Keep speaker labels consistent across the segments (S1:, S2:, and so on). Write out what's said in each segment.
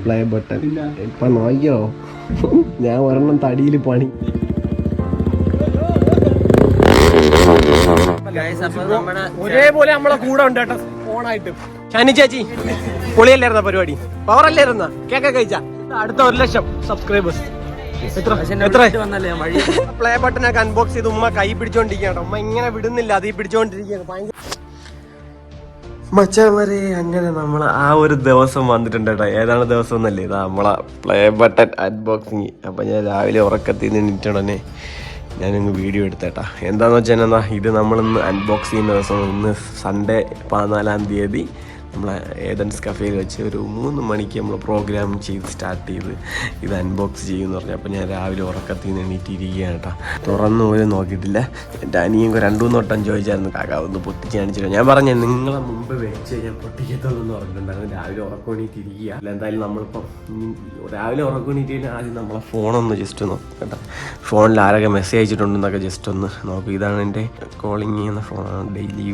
S1: Play button ഇപ്പൊ നോക്കിയോ, ഞാൻ ഒരെണ്ണം തടിയിൽ പണി. ഒരേപോലെ നമ്മളെ കൂടെ ഉണ്ട് കേട്ടോ ഫോണായിട്ട്. ഷാനി ചേച്ചി പൊളിയല്ലായിരുന്ന പരിപാടി, പവറല്ലായിരുന്ന കേക്കൊക്കെ കഴിച്ച. അടുത്ത 1,00,000 സബ്സ്ക്രൈബേഴ്സ്. പ്ലേ ബട്ടനൊക്കെ അൺബോക്സ് ചെയ്ത് ഉമ്മ കൈ പിടിച്ചോണ്ടിരിക്കുകയാണ്. ഉമ്മ ഇങ്ങനെ വിടുന്നില്ല, അതീ പിടിച്ചോണ്ടിരിക്കുകയാണ്. ഭയങ്കര മച്ചാമാരെ, അങ്ങനെ നമ്മൾ ആ ഒരു ദിവസം വന്നിട്ടുണ്ട് കേട്ടോ. ഏതാണ് ദിവസം എന്നല്ലേ, ഇതാ നമ്മളെ പ്ലേ ബട്ടൺ അൺബോക്സിങ്. അപ്പം ഞാൻ രാവിലെ ഉറക്കത്തിൽ നിന്ന് എണീറ്റുടനെ ഞാനിങ്ങ് വീഡിയോ എടുത്തേട്ടാ. എന്താണെന്ന് വെച്ചാൽ എന്നാ, ഇത് നമ്മളിന്ന് അൺബോക്സ് ചെയ്യുന്ന ദിവസം, ഇന്ന് സൺഡേ 14-ാം തീയതി നമ്മളെ ഏതൻസ് കഫേയിൽ വെച്ച് ഒരു 3 മണിക്ക് നമ്മൾ പ്രോഗ്രാം സ്റ്റാർട്ട് ചെയ്ത് ഇത് അൺബോക്സ് ചെയ്യുമെന്ന് പറഞ്ഞു. അപ്പോൾ ഞാൻ രാവിലെ ഉറക്കത്തിൽ നിന്ന് എണീറ്റിരിക്കുകയാണ് കേട്ടോ. തുറന്നു പോലും നോക്കിയിട്ടില്ല. എൻ്റെ അനിയൻ 2-3 വട്ടം ചോദിച്ചായിരുന്നു, കാക്ക ഒന്ന് പൊട്ടിച്ച് കാണിച്ചില്ല. ഞാൻ പറഞ്ഞു നിങ്ങളെ മുമ്പ് വെച്ച് ഞാൻ പൊട്ടിക്കത്തുള്ളൂ പറഞ്ഞിട്ടുണ്ടായിരുന്നു. രാവിലെ ഉറക്കം എണീറ്റിരിക്കുക. അല്ല എന്തായാലും നമ്മളിപ്പം രാവിലെ ഉറക്കം എണീറ്റിന് ആദ്യം നമ്മളെ ഫോണൊന്ന് ജസ്റ്റ് നോക്കും കേട്ടോ. ഫോണിൽ ആരൊക്കെ മെസ്സേജ് അയച്ചിട്ടുണ്ടെന്നൊക്കെ ജസ്റ്റ് ഒന്ന് നോക്കും. ഇതാണ് എൻ്റെ കോളിങ് ചെയ്യുന്ന ഫോണാണ്, ഡെയിലി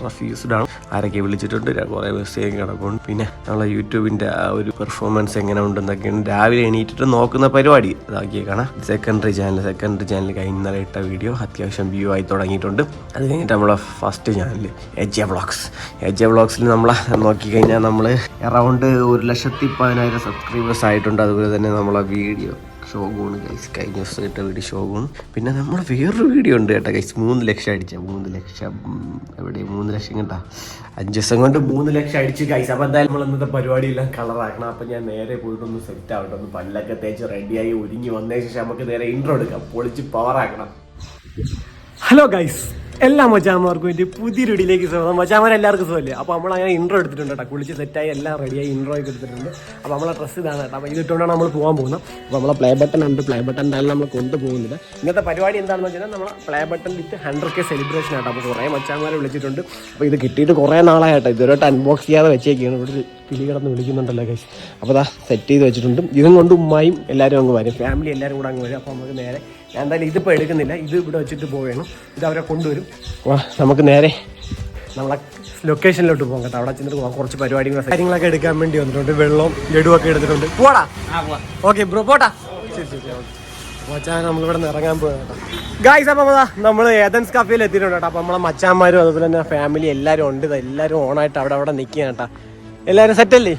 S1: റഫ് യൂസ്ഡ് ആണ്. ആരൊക്കെ വിളിച്ചിട്ടുണ്ട്, കുറേ മെസ്സേജ് കിടക്കും. പിന്നെ നമ്മളെ യൂട്യൂബിൻ്റെ ആ ഒരു പെർഫോമൻസ് എങ്ങനെ ഉണ്ടെന്നൊക്കെയാണ് രാവിലെ എണീറ്റിട്ട് നോക്കുന്ന പരിപാടി. ഇതാക്കിയേക്കാണ് സെക്കൻഡറി ചാനൽ കഴിഞ്ഞ ഇട്ട വീഡിയോ അത്യാവശ്യം വ്യൂ ആയി തുടങ്ങിയിട്ടുണ്ട്. അത് കഴിഞ്ഞിട്ട് നമ്മളെ ഫസ്റ്റ് ചാനൽ എജെ വ്ളോഗ്സിൽ നമ്മളെ നോക്കിക്കഴിഞ്ഞാൽ നമ്മൾ അറൗണ്ട് 1,10,000 സബ്സ്ക്രൈബേഴ്സ് ആയിട്ടുണ്ട്. അതുപോലെ തന്നെ നമ്മളെ വീഡിയോ ഷോഗൂണ് ഗൈസ്, കഴിഞ്ഞ ദിവസം ഇട്ട വീഡിയോ ഷോഗൂണ്. പിന്നെ നമ്മൾ വേറൊരു വീഡിയോ ഉണ്ട് കേട്ടോ ഗൈസ്, 3 ലക്ഷം അടിച്ച 3 ലക്ഷം എവിടെ 3 ലക്ഷം കേട്ടാ, 5 ദിവസം കൊണ്ട് 3 ലക്ഷം അടിച്ച് ഗൈസ്. അപ്പോൾ എന്തായാലും നമ്മൾ ഇന്നത്തെ പരിപാടിയെല്ലാം കളറാക്കണം. അപ്പം ഞാൻ നേരെ പോയിട്ടൊന്ന് സെറ്റ് ആവട്ടെ, ഒന്ന് പല്ലൊക്കെ തേച്ച് റെഡിയായി ഒരുങ്ങി വന്നതിന് ശേഷം നമുക്ക് നേരെ ഇൻട്രോ എടുക്കാം, പൊളിച്ച് പവറാക്കണം. ഹലോ ഗൈസ്, എല്ലാ മച്ചാന്മാർക്കും വേണ്ടി പുതിയ വീഡിയോയിലേക്ക് സ്വാഗതം. മച്ചാന്മാരെല്ലാവർക്കും സുഖമല്ലേ? അപ്പോൾ നമ്മൾ അങ്ങനെ ഇൻട്രോ എടുത്തിട്ടുണ്ട് കേട്ടോ, കുളിച്ച് സെറ്റായി എല്ലാം റെഡിയായി ഇൻട്രോ ഒക്കെ എടുത്തിട്ടുണ്ട്. അപ്പോൾ നമ്മളെ ഡ്രസ്സ് ഇതാണ് കേട്ടോ. അപ്പോൾ ഇതിട്ടുകൊണ്ടാണ് നമ്മൾ പോകാൻ പോകുന്നത്. അപ്പോൾ നമ്മളെ പ്ലേ ബട്ടൺ ഉണ്ട്, പ്ലേ ബട്ടൺ എന്തായാലും നമ്മൾ കൊണ്ടുപോകുന്നില്ല. ഇന്നത്തെ പരിപാടി എന്താണെന്ന് വെച്ചാൽ നമ്മളെ പ്ലേ ബട്ടൺ വിത്ത് 100K സെലിബ്രേഷൻ ആട്ടോ. അപ്പോൾ കുറേ മച്ചാന്മാരെ വിളിച്ചിട്ടുണ്ട്. അപ്പോൾ ഇത് കിട്ടിയിട്ട് കുറേ നാളായിട്ടോ, ഇതുവരെയായിട്ട് അൺബോക്സ് ചെയ്യാതെ വെച്ചേക്കാണ്. ഇവിടെ ഒരു കിളി കിടന്ന് വിളിക്കുന്നുണ്ടല്ലോ ഗൈസ്. അപ്പോൾ അതാ സെറ്റ് ചെയ്ത് വെച്ചിട്ടുണ്ട്. ഇതും കൊണ്ട് ഉമ്മായും എല്ലാവരും അങ്ങ് വരും, ഫാമിലി എല്ലാവരും കൂടെ അങ്ങ് വരും. അപ്പോൾ നമുക്ക് നേരെ, ഞാൻ എന്തായാലും ഇതിപ്പോൾ എടുക്കുന്നില്ല, ഇത് ഇവിടെ വെച്ചിട്ട് പോവുകയാണ്. ഇത് അവരെ കൊണ്ടുവരും. നമുക്ക് നേരെ നമ്മളെ ലൊക്കേഷനിലോട്ട് പോകാം കേട്ടോ. അവിടെ ചെന്നിട്ട് കുറച്ച് കാര്യങ്ങളൊക്കെ എടുക്കാൻ വേണ്ടി വന്നിട്ടുണ്ട്. വെള്ളവും ലഡുവൊക്കെ എടുത്തിട്ടുണ്ട്. പോടാ, ഓക്കെ ബ്രോ, പോട്ടാ. ശരി മച്ചാൻ, നമ്മളിവിടെ നിന്ന് ഇറങ്ങാൻ പോകാം കേട്ടോ ഗായ്സ്. അപ്പം നമ്മൾ ഏതൻസ് കഫേയിൽ എത്തിയിട്ടുണ്ട് കേട്ടോ. അപ്പം നമ്മളെ മച്ചാന്മാരും അതുപോലെ തന്നെ ഫാമിലി എല്ലാവരും ഉണ്ട്. എല്ലാവരും ഓണായിട്ട് അവിടെ നിൽക്കുക കേട്ടോ. എല്ലാവരും സെറ്റല്ലേ,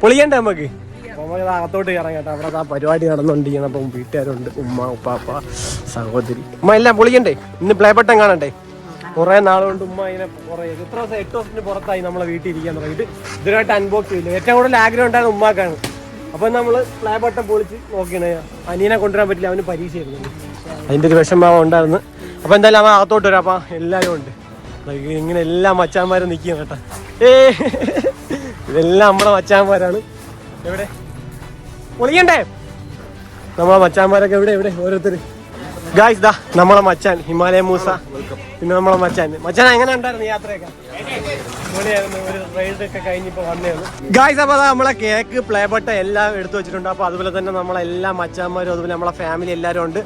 S1: പൊളിയണ്ടേ നമുക്ക്? അപ്പോൾ നമുക്ക് അകത്തോട്ട് ഇറങ്ങാം കേട്ടോ. അവിടെ ആ പരിപാടി നടന്നുകൊണ്ടിരിക്കണം. അപ്പം വീട്ടുകാരുണ്ട്, ഉമ്മ ഉപ്പാപ്പ സഹോദരി, ഉമ്മ എല്ലാം പൊളിയണ്ടേ. ഇന്ന് പ്ലേ ബട്ടൺ കാണണ്ടേ? കുറേ നാളുകൊണ്ട് ഉമ്മ ഇങ്ങനെ കുറേ എത്ര ദിവസം 8 ദിവസത്തിന് പുറത്തായി നമ്മളെ വീട്ടിൽ ഇരിക്കാൻ തുടങ്ങിയിട്ട്. ഇതിനായിട്ട് അൺബോക്സ് ചെയ്യില്ല. ഏറ്റവും കൂടുതൽ ആഗ്രഹം ഉണ്ടായിരുന്ന ഉമ്മാക്കാണ്. അപ്പം നമ്മൾ പ്ലേ ബട്ടൺ പൊളിച്ച് നോക്കിയാണ്. അനിയനെ കൊണ്ടുവരാൻ പറ്റില്ല, അവന് പരീക്ഷയായിരുന്നു, അതിൻ്റെ ഒരു വിഷമഭാവം ഉണ്ടായിരുന്നു. അപ്പോൾ എന്തായാലും അവൻ അകത്തോട്ട് വരാം. അപ്പം എല്ലാവരും ഉണ്ട് ഇങ്ങനെ, എല്ലാ മച്ചാന്മാരും നിൽക്കുക കേട്ടോ. ഇതെല്ലാം നമ്മളെ മച്ചാന്മാരാണ്. എവിടെ പൊളിയണ്ടേ? നമ്മളെ മച്ചാന്മാരൊക്കെ എവിടെ ഓരോരുത്തർ ഗായ്സ്. ദാ നമ്മളെ മച്ചാൻ ഹിമാലയ മൂസ, പിന്നെ നമ്മളെ മച്ചാൻ എങ്ങനെ ഉണ്ടായിരുന്നു യാത്രയൊക്കെ? പൊളിയായിരുന്നു. ഒരു റൈഡൊക്കെ കഴിഞ്ഞിപ്പോൾ വന്നേന്ന് ഗായ്സ്. അപ്പോൾ നമ്മളെ കേക്ക്, പ്ലേ ബട്ടൺ എല്ലാം എടുത്തു വെച്ചിട്ടുണ്ട്. അപ്പോൾ അതുപോലെ തന്നെ നമ്മളെല്ലാ മച്ചാന്മാരും അതുപോലെ നമ്മളെ ഫാമിലി എല്ലാവരും ഉണ്ട്.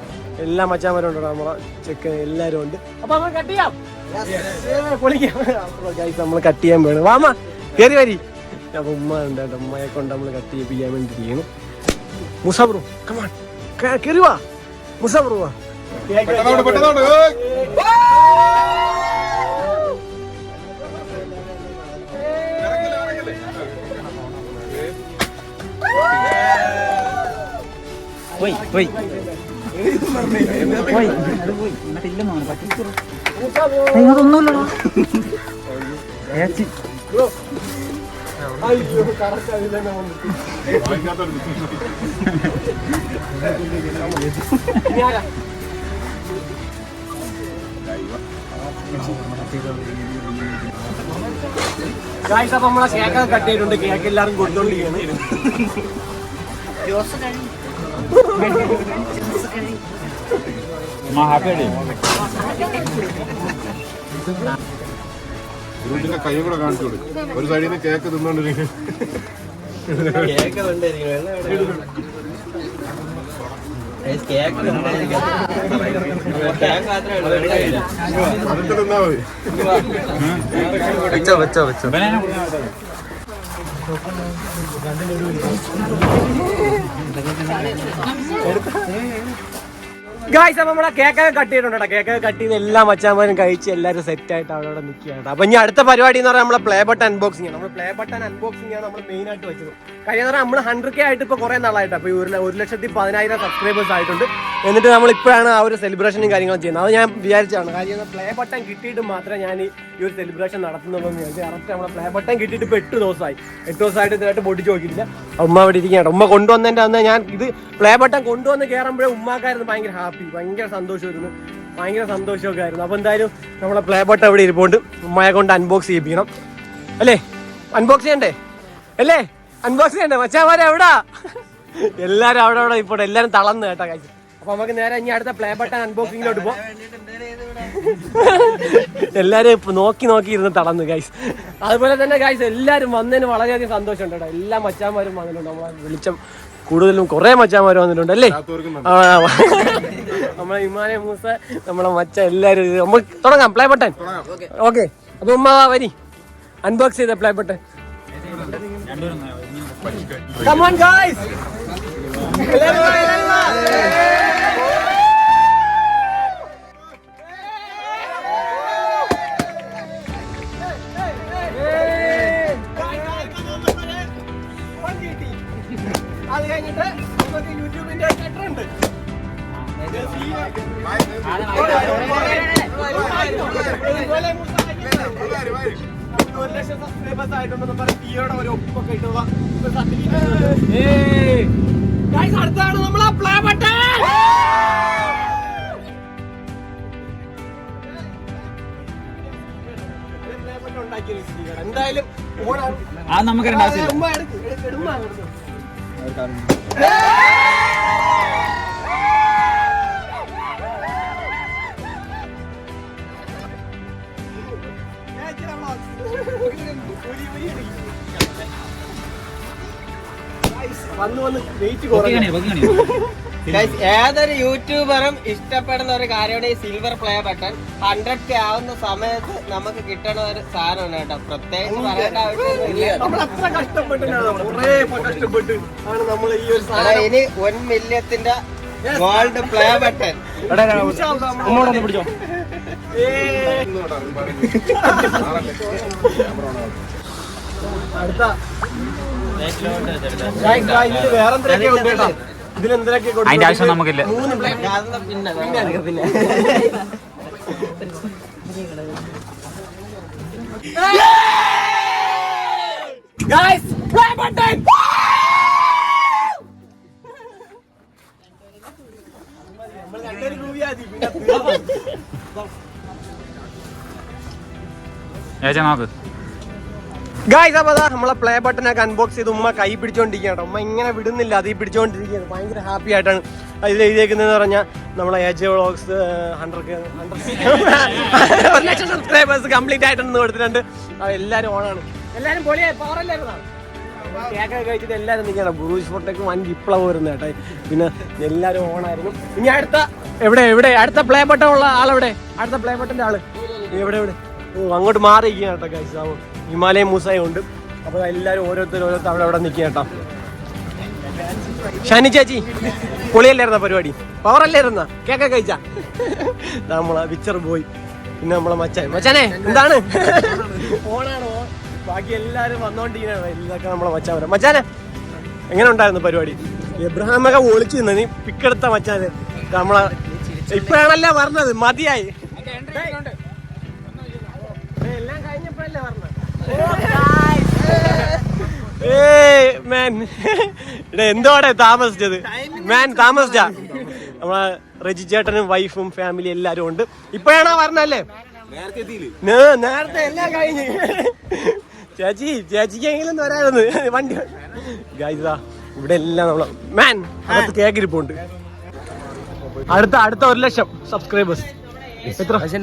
S1: എല്ലാ മച്ചാന്മാരും ഉണ്ട്, നമ്മളെ ചെക്കൻ എല്ലാവരും ഉണ്ട്. അപ്പോൾ നമ്മൾ കട്ട് ചെയ്യാം, പൊളിക്കാം ഗായ്സ്. നമ്മൾ കട്ട് ചെയ്യാൻ വേണം. വാമ കയറി വരി. അപ്പോൾ ഉമ്മ ഉണ്ട് കേട്ടോ, ഉമ്മയെ കൊണ്ട് നമ്മൾ കട്ട് ചെയ്യിപ്പിക്കാൻ വേണ്ടിയിരിക്കുന്നു. മുസാബ്രു കമാൺ, കയറി വാ മുസാബ്രു വാ.
S2: ഒന്നുമില്ലല്ലോ.
S1: ഗായ്സ്, അപ്പോൾ നമ്മളെ കേക്കൊക്കെ കട്ട് ചെയ്തിട്ടുണ്ട്. കേക്ക് എല്ലാവരും കൊടുത്തോണ്ടിരിക്കുകയാണ്.
S3: ഗ്രൂപ്പിന്റെ കൈ കൂടെ കാണിച്ചു കൊടുക്കും. ഒരു സൈഡിൽ നിന്ന് കേക്ക് തിന്നോണ്ടിരിക്കും.
S1: ഗായ്സ് അപ്പൊ നമ്മളെ കേക്കൊക്കെ കട്ട് ചെയ്തിട്ടുണ്ട്. കേക്കൊക്കെ കട്ട് ചെയ്ത് എല്ലാ മച്ചാന്മാരും കഴിച്ച് എല്ലാവരും സെറ്റ് ആയിട്ട് അവിടെ നിൽക്കുകയാണ്. അപ്പൊ ഇനി അടുത്ത പരിപാടി എന്ന് പറഞ്ഞാൽ നമ്മളെ പ്ലേ ബട്ടൺ അൺബോക്സിംഗ് ആണ്. നമ്മൾ പ്ലേ ബട്ടൺ അൺബോക്സിംഗ് ആണ് നമ്മൾ മെയിൻ ആയിട്ട് വെച്ചത്. കാര്യം നമ്മൾ 100K ആയിട്ട് ഇപ്പൊ കുറെ നാളായിട്ട് അപ്പൊ 1,10,000 സബ്സ്ക്രൈബേഴ്സ് ആയിട്ടുണ്ട്. എന്നിട്ട് നമ്മൾ ഇപ്പോഴാണ് ആ ഒരു സെലിബ്രേഷനും കാര്യങ്ങളും ചെയ്യുന്നത്. അത് ഞാൻ വിചാരിച്ചാണ്. കാര്യം പ്ലേ ബട്ടൺ കിട്ടിയിട്ട് മാത്രമേ ഞാൻ ഈ ഒരു സെലിബ്രേഷൻ നടത്തുന്നുള്ളൂ എന്ന് വിചാരിച്ചു. കറക്റ്റ് നമ്മളെ പ്ലേ ബട്ടൺ കിട്ടിയിട്ട് ഇപ്പൊ 8 ദിവസമായിട്ട് ഇതായിട്ട് പൊട്ടിച്ച് നോക്കിയിട്ടില്ല. ഉമ്മ അവിടെ ഇരിക്കുകയാണ്. ഉമ്മ കൊണ്ടുവന്നതിന്റെ അന്ന് ഞാൻ ഇത് പ്ലേ ബട്ടൺ കൊണ്ടുവന്ന് കയറുമ്പോഴേ ഉമ്മാക്കായിരുന്നു ഭയങ്കര ഹാപ്പി, ഭയങ്കര സന്തോഷമായിരുന്നു, ഭയങ്കര സന്തോഷമൊക്കെ ആയിരുന്നു. അപ്പൊ എന്തായാലും നമ്മളെ പ്ലേ ബട്ടൺ ഇവിടെ ഇരിപ്പുണ്ട്. ഉമ്മയെ കൊണ്ട് അൺബോക്സ് ചെയ്യിപ്പിക്കണം അല്ലേ? അൺബോക്സ് ചെയ്യണ്ടേ അല്ലേ? അൺബോക്സ് ചെയ്യണ്ടേ? മച്ചാമാരെ എവിടാ? എല്ലാരും അവിടെ ഇപ്പോൾ എല്ലാരും തളർന്ന് കേട്ടാ കഴിച്ചു. അപ്പൊ നമുക്ക് നേരെ ഇനി അടുത്ത പ്ലേ ബട്ടൺ അൺബോക്സിങ്ങിലോട്ട് പോകാം. എല്ലാരും നോക്കി ഇരുന്ന് തളർന്ന് ഗൈസ്. അതുപോലെ തന്നെ ഗൈസ് എല്ലാരും വന്നതിന് വളരെയധികം സന്തോഷമുണ്ട് കേട്ടോ. എല്ലാ മച്ചാന്മാരും വന്നിട്ടുണ്ട്. നമ്മളെ വിളിച്ചം കൂടുതലും കുറെ മച്ചാന്മാർ വന്നിട്ടുണ്ട് അല്ലേ? നമ്മളെ ഹിമാലയ മൂസ, നമ്മളെ മച്ച എല്ലാരും. നമുക്ക് തുടങ്ങാം പ്ലേ ബട്ടൺ. ഓക്കെ, അപ്പൊ ഉമ്മ വരി അൺബോക്സ് ചെയ്ത play button. Come on guys. അത് കഴിഞ്ഞിട്ട് നമുക്ക് യൂട്യൂബിന്റെ ഉണ്ട്. സബ്സ്ക്രൈബേഴ്സ് ആയിട്ടുണ്ടെന്ന് പറഞ്ഞ് ടിയോടെ ഒരു ഒപ്പൊക്കെ ഇട്ടുള്ള അടുത്താണ് നമ്മളെ പ്ലേ ബട്ടൺ. എന്തായാലും
S2: നമുക്ക്
S4: ഏതൊരു യൂട്യൂബറും ഇഷ്ടപ്പെടുന്ന ഒരു കാര്യമാണ് ഈ സിൽവർ പ്ലേ ബട്ടൺ. 100K ആവുന്ന സമയത്ത് നമുക്ക് കിട്ടണ ഒരു സാധനമാണ് കേട്ടോ. പ്രത്യേകിച്ച് പറയേണ്ട ആവശ്യമൊന്നുമില്ല. ഇനി 1 മില്യത്തിന്റെ വേൾഡ് പ്ലേ ബട്ടൺ.
S2: അതിന്റെ ആവശ്യം നമുക്കില്ല.
S4: പിന്നെ
S2: നോക്ക്
S1: ഗായ്സ്. അപ്പൊ നമ്മളെ പ്ലേ ബട്ടനൊക്കെ അൺബോക്സ് ചെയ്ത് ഉമ്മ കൈ പിടിച്ചോണ്ടിരിക്കുകയാണ്. ഉമ്മ ഇങ്ങനെ വിടുന്നില്ല, അത് പിടിച്ചോണ്ടിരിക്കുകയാണ്. ഭയങ്കര ഹാപ്പി ആയിട്ടാണ് അതിൽ എഴുതിയേക്കുന്നതെന്ന് പറഞ്ഞാൽ നമ്മളെ AJ വ്ളോഗ്സ് 1,00,000 സബ്സ്ക്രൈബേഴ്സ് കംപ്ലീറ്റ് ആയിട്ടെന്ന് കൊടുത്തിട്ടുണ്ട്. എല്ലാവരും ഓണാണ്, എല്ലാവരും പൊളിയായി പവറല്ലായിരുന്നു. കേക്കൊക്കെ കഴിച്ചിട്ട് എല്ലാവരും നിൽക്കണം. ബ്രൂസ് ഫോട്ടോക്ക് വൻ വിപ്ലവം വരുന്ന കേട്ടോ. പിന്നെ എല്ലാവരും ഓണായിരുന്നു. ഇനി എവിടെ അടുത്ത പ്ലേ ബട്ടൺ ഉള്ള ആളെവിടെ? അടുത്ത പ്ലേ ബട്ടന്റെ ആള് എവിടെ? ഓ, അങ്ങോട്ട് മാറിയിരിക്കുക കേട്ടോ ഗൈസ്. ഹിമാലയ മൂസയും ഉണ്ട്. അപ്പൊ എല്ലാവരും ഓരോരുത്തർ അവിടെ നിൽക്കുക കേട്ടോ. ഷാനി ചേച്ചി പൊളിയല്ലായിരുന്ന പരിപാടി? പവറല്ലായിരുന്ന? കേക്കൊക്കെ കഴിച്ചാ? നമ്മളെ പിക്ചർ പോയി. പിന്നെ നമ്മളെ മച്ചാനെ എന്താണ് ഓണാണോ? ബാക്കി എല്ലാരും വന്നോണ്ടിരിക്കണ ഇതൊക്കെ നമ്മളെ മച്ചാനെ എങ്ങനെ ഉണ്ടായിരുന്നു പരിപാടി? എബ്രഹാമൊക്കെ ഒളിച്ചു നിന്ന് നീ പിക്കെടുത്ത മച്ചാനെ. നമ്മളെ ഇപ്പഴാണല്ലേ പറഞ്ഞത് മതിയായി. എല്ലാം കഴിഞ്ഞപ്പോഴല്ലേ പറഞ്ഞത്? എന്തോടെ താമസിച്ചത് മാൻ? താമസിച്ചാ? നമ്മളെ റെജി ചേട്ടനും വൈഫും ഫാമിലി എല്ലാരും ഉണ്ട്. ഇപ്പഴാണോ പറഞ്ഞല്ലേ? നേരത്തെ എല്ലാം കഴിഞ്ഞ്. ചേച്ചിക്കെങ്കിലും വരായിരുന്നു വണ്ടി. ഗൈസാ ഇവിടെ എല്ലാം നമ്മളെ മാൻ അകത്ത് കേക്കിരിപ്പുണ്ട്. അടുത്ത 1,00,000 സബ്സ്ക്രൈബേഴ്സ്. എത്ര അടുത്ത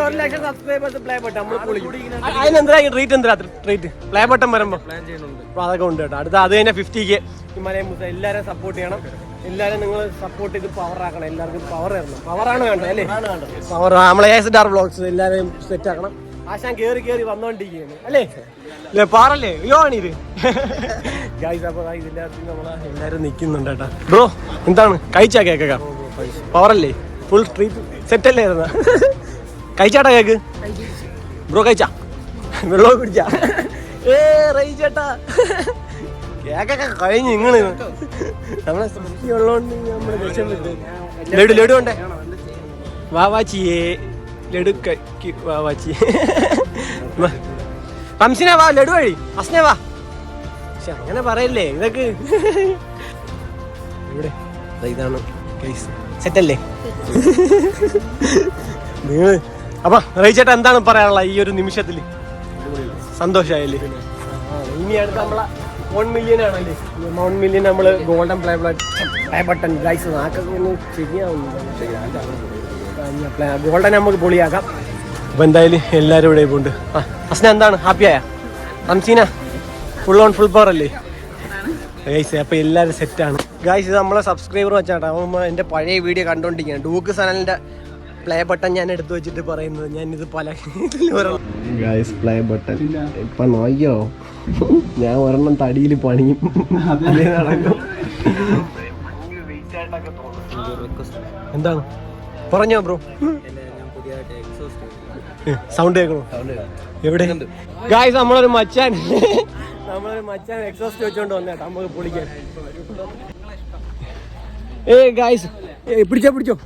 S1: 1,00,000 സബ്സ്ക്രൈബേഴ്സ് പ്ലേ ബട്ടൺ നമ്മൾ അതിനെന്താ ട്രീറ്റ്? എന്താ ട്രീറ്റ് പ്ലേ ബട്ടൺ വരുമ്പോ? അപ്പൊ അതൊക്കെ ഉണ്ട് കേട്ടോ. അടുത്ത അത് കഴിഞ്ഞാൽ 50K ഹിമാലയ മൂസ. എല്ലാവരും സപ്പോർട്ട് ചെയ്യണം. എല്ലാവരും നിങ്ങൾ സപ്പോർട്ട് ചെയ്ത് പവർ ആക്കണം. എല്ലാവർക്കും പവർ തരണം. പവറാണ് വേണ്ടത് അല്ലേ? പവർ നമ്മളെ ASR വ്ളോഗ്സ് എല്ലാവരെയും സെറ്റ് ആക്കണം. ആശാൻ കേറി വന്നോണ്ടിരിക്കുകയാണ് അല്ലേ പാറല്ലേ യോണിത് ഗൈസ്. അപ്പൊ ഇതില്ലാത്ത എല്ലാരും നിക്കുന്നുണ്ട് കേട്ടാ. ബ്രോ എന്താണ് കഴിച്ചാ കേക്കൊക്കെ? പവറല്ലേ? ഫുൾ ട്രീറ്റ് സെറ്റ് അല്ലേ? കഴിച്ചാട്ടാ കേക്ക്? ബ്രോ കഴിച്ചാ? വെള്ളം കുടിച്ചാ? റയിച്ചേട്ടാ കേക്കൊക്കെ കഴിഞ്ഞ് നിങ്ങള് നമ്മളെ സൃഷ്ടി ഉള്ളതുകൊണ്ട് നമ്മള് രക്ഷപ്പെട്ടു. ലഡു ഉണ്ടേ വാവാച്ചിയേ ലഡു വാവാച്ചി. റംസിനെ വാ ലഡു വഴി. അസ്നെ വാ. പക്ഷെ അങ്ങനെ പറയല്ലേ ഇതൊക്കെ. ഇവിടെ ഇതാണ് സെറ്റല്ലേ നിങ്ങള്? അപ്പൊ റയിച്ചേട്ടാ എന്താണ് പറയാനുള്ള ഈ ഒരു നിമിഷത്തില്? സന്തോഷായല്ലേ? ഇനിയാണ് നമ്മളെ 1 മില്യൺ ആണല്ലേ? 1 മില്യൺ നമ്മള് ഗോൾഡൻ പ്ലേ ബട്ടൺ ഗൈസ്. നാക്കൊക്കെ ഒന്ന് ശരിയാവുന്നുണ്ട്. ഗോൾഡൻ നമുക്ക് പൊളിയാക്കാം. അപ്പൊ എന്തായാലും എല്ലാരും ഇവിടെ പോണ്ട്. അസ്ന എന്താണ് ഹാപ്പിയായ? റംസീന ഫുൾ പവർ അല്ലേ ഗൈസ്? അപ്പൊ എല്ലാരും സെറ്റാണ് ഗൈസ്. ഇത് നമ്മളെ സബ്സ്ക്രൈബർ വെച്ചാട്ടാ. അവൻ എന്റെ പഴയ വീഡിയോ കണ്ടോണ്ടിരിക്കുകയാണ്. ഡൂക്ക് സനലിന്റെ പ്ലേ ബട്ടൺ ഞാൻ എടുത്തു വെച്ചിട്ട് പറയുന്നത് ഞാൻ ഇത് പല ഗൈസ് പ്ലേ ബട്ടൺ ഇപ്പൊ നോക്കിയോ? ഞാൻ ഒരെണ്ണം തടിയിൽ പണിയും അതേ നടക്കും. എന്താണ് പറഞ്ഞോ ബ്രോ? സൗണ്ട് കേൾക്കണോ? എവിടെ ഗൈസ്? നമ്മളൊരു മച്ചാൻ എക്സോസ്റ്റ് വെച്ചോണ്ട് വന്നേട്ടാ നമുക്ക് പൊളിക്കാൻ. ഗൈസ് പിടിച്ചോ.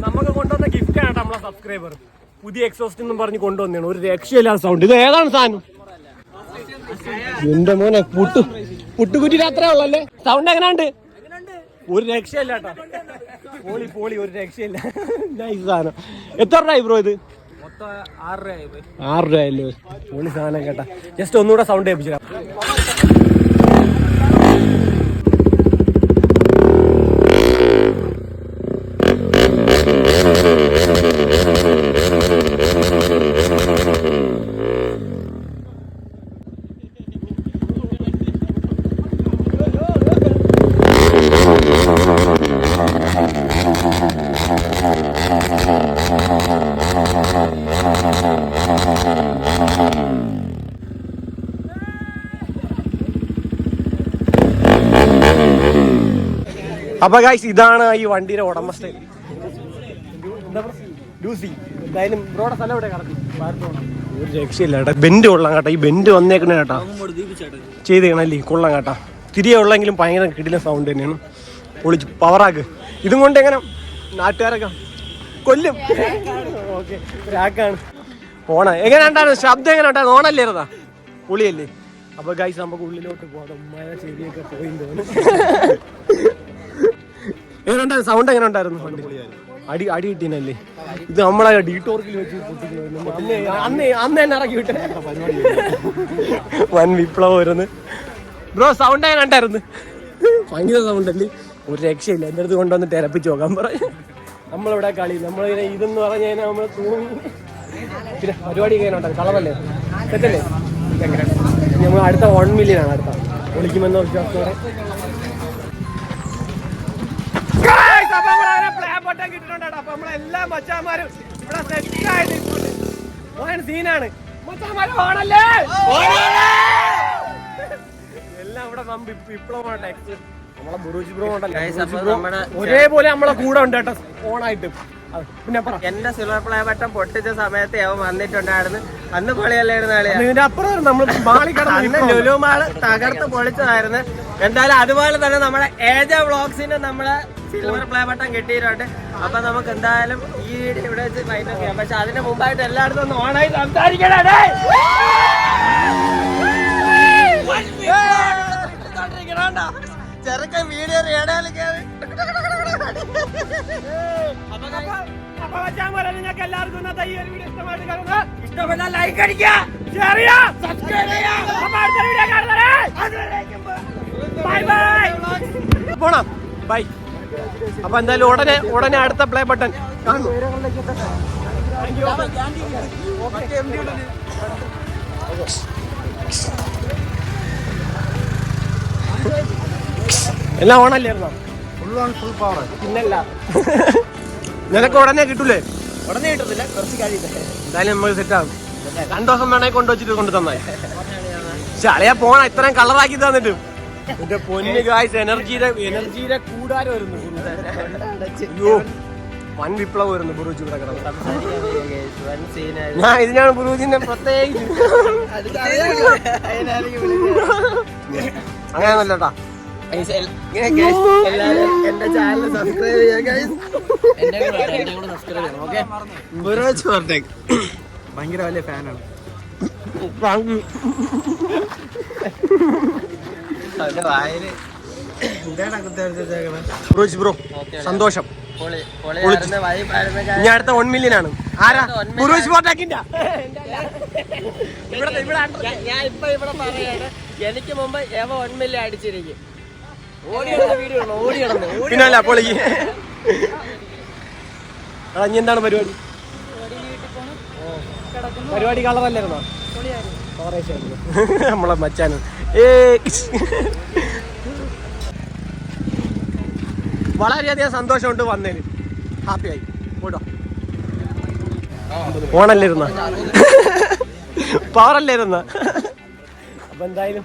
S1: നമുക്ക് കൊണ്ടുവന്ന ഗിഫ്റ്റ് ആണ് നമ്മളെ സബ്സ്ക്രൈബർ. പുതിയ എക്സോസ്റ്റ് എന്നും പറഞ്ഞ് കൊണ്ടുവന്നാണ്. ഒരു രക്ഷയില്ലാത്ത സൗണ്ട്. ഇത് ഏതാണ് സാധനം? എന്റെ മോനെ പുട്ടുകുറ്റിയിൽ അത്രേ ഉള്ളല്ലേ? സൗണ്ട് എങ്ങനെയുണ്ട്? ഒരു രക്ഷയില്ല കേട്ടോ. പോളി ഒരു രക്ഷയില്ല. നൈസ് സാധനം. എത്ര രൂപ ബ്രോ ഇത്? 6 രൂപയല്ലേ? പൊളി സാധനം കേട്ടാ. ജസ്റ്റ് ഒന്നുകൂടെ സൗണ്ട് കേൾപ്പിച്ചു. അപ്പൊ ഗൈസ് ഇതാണ് ഈ വണ്ടിയുടെ ഉടമസ്ഥൻ. എന്തായാലും ബ്രോയുടെ സ്ഥലം ഇവിടെ കിടക്കും. ഒരു രക്ഷയില്ല കേട്ടോ. ബെൻഡ് കൊള്ളാം കേട്ടോ. ഈ ബെൻഡ് വന്നേക്കണേ കേട്ടോ. ചെയ്തേക്കണല്ലേ? കൊള്ളാം കേട്ടോ. തിരികെ ഉള്ളെങ്കിലും ഭയങ്കര കിടില സൗണ്ട് തന്നെയാണ്. പൊളിച്ച് പവറാക്ക്. ഇതും കൊണ്ട് എങ്ങനെ നാട്ടുകാരൊക്കെ കൊല്ലും. ഓക്കെ ഒരാക്കാണ് ഓണ. എങ്ങനെ ഉണ്ടായിരുന്നു? ശബ്ദം എങ്ങനെ ഉണ്ടായിരുന്നു? ഓണല്ലേരുതാ? പൊളിയല്ലേ? അപ്പൊ ഗൈസ് നമുക്ക് ഉള്ളിലോട്ട് പോകാം. മഴ ശരിയൊക്കെ പോയിന്ന് എങ്ങനെ സൗണ്ട് എങ്ങനെ ഉണ്ടായിരുന്നു? അടി കിട്ടീനല്ലേ? ഇത് നമ്മളെ ഡീടോർക്കിൽ വെച്ച് അന്ന് തന്നെ ഇറക്കി വിട്ടേ. വൻ വിപ്ലവം വരുന്നു ബ്രോ. സൗണ്ട് എങ്ങനെ ഉണ്ടായിരുന്നു? ഭയങ്കര സൗണ്ട് അല്ലേ? ഒരു രക്ഷയില്ല. എൻ്റെ അടുത്ത് കൊണ്ടുവന്ന് തെരപ്പിച്ച് നോക്കാൻ പറയും. നമ്മളിവിടെ കളി നമ്മളിങ്ങനെ ഇതെന്ന് പറഞ്ഞു കഴിഞ്ഞാൽ നമ്മൾ തൂങ്ങി. പിന്നെ പരിപാടി എങ്ങനെ ഉണ്ടായിരുന്നു? കളവല്ലേ? സെറ്റല്ലേ? നമ്മൾ അടുത്ത 1 മില്യൺ ആണ് അടുത്ത വിളിക്കുമെന്ന വിശ്വാസത്തോടെ. അപ്പൊ നമ്മളെല്ലാ മച്ചാന്മാരും ഇവിടെ സെറ്റായിട്ട് സീനാണ്. എല്ലാം ഇവിടെ വിപ്ലവമാണ്. നമ്മളെ ബുറൂജ് ബ്രോ ഉണ്ടല്ലോ, ഒരേപോലെ നമ്മളെ കൂടെ ഉണ്ട് കേട്ടോ ഓണായിട്ട്. പിന്നെ
S4: എന്റെ സിൽവർ പ്ലേ ബട്ടൺ പൊട്ടിച്ച സമയത്ത് അവൻ വന്നിട്ടുണ്ടായിരുന്നു. അന്ന് പൊളിയല്ലായിരുന്നു ആളെ.
S1: ഇതിന്റെ അപ്പുറം നമ്മൾ
S4: അന്ന് ലുലുമാള് തകർത്ത് പൊളിച്ചതായിരുന്നു. എന്തായാലും അതുപോലെ തന്നെ നമ്മുടെ ഏജ വ്ളോഗ്സിന് നമ്മളെ സിൽവർ പ്ലേ ബട്ടൺ കിട്ടിയിട്ടുണ്ട്. അപ്പൊ നമുക്ക് എന്തായാലും ഈ വീഡിയോ ഇവിടെ വെച്ച് ഫൈനൽ ചെയ്യാം. പക്ഷെ അതിന് മുമ്പായിട്ട് എല്ലായിടത്തും ഒന്ന് ഓണായി സംസാരിക്കണേ. ചെറുക്കൻ വീഡിയോ റേഡിയോയിൽ കയറി നിങ്ങൾക്ക് എല്ലാവർക്കും ഇന്നത്തെ ഈ ഒരു വീഡിയോ ഇഷ്ടമായിട്ട് കാണുക. ഇഷ്ടപ്പെട്ടാൽ ലൈക്ക് അടിക്കുക, ഷെയർ ചെയ്യുക, സബ്സ്ക്രൈബ് ചെയ്യുക. അപ്പോൾ അടുത്ത വീഡിയോ കാണുന്നവരെ ബൈ ബൈ. പോണം ബൈ. അപ്പൊ എന്തായാലും ഉടനെ അടുത്ത പ്ലേ ബട്ടൺ കാണും. എല്ലാം ഓണല്ലായിരുന്നോ? പിന്നല്ല. നിനക്ക് ഉടനെ കിട്ടൂലേ? ഉടനെ കിട്ടത്തില്ല, കുറച്ച് കഴിയില്ല. എന്തായാലും നമ്മൾ സെറ്റ് ആകും. 2 ദിവസം വേണേ കൊണ്ടുവച്ചിട്ട് കൊണ്ട് തന്നായി. പക്ഷെ അളയാ പോണ ഇത്രയും കളറാക്കി തന്നിട്ടും എന്റെ പൊന്നു ഗായ്സ്, എനർജിയുടെ കൂടാരം വരുന്നു. അയ്യോ, വൻ വിപ്ലവം വരുന്നു ബുറൂജ് ഇവിടെ കിടന്നു. ഞാൻ ഇതിനാണ് ബുറൂജിന്റെ പ്രത്യേകിച്ച് അങ്ങനെയൊന്നല്ലേട്ടാ. എന്റെ ചാനൽ സബ്സ്ക്രൈബ് ചെയ്യാൻ ഭയങ്കര വലിയ ഫാനാണ്. ബ്രോ സന്തോഷം. ഇനി അടുത്ത 1 മില്യൺ ആണ്. ആരാ? ബുറൂജ് ഫോർട്ടാക്കിന്റെ. ഞാൻ ഇപ്പൊ ഇവിടെ പറയാണ്, എനിക്ക് മുമ്പ് 1 മില്യൺ അടിച്ചിരിക്കും. പിന്നല്ല പൊളിക്ക്. ഇനി എന്താണ് പരിപാടി? പരിപാടി കളറല്ലായിരുന്നോ? നമ്മളെ മച്ചാന് വളരെയധികം സന്തോഷമുണ്ട് വന്നതിന്. ഹാപ്പിയായി പോട്ടോ. ഓണല്ലായിരുന്ന പവറല്ലായിരുന്ന. അപ്പൊ എന്തായാലും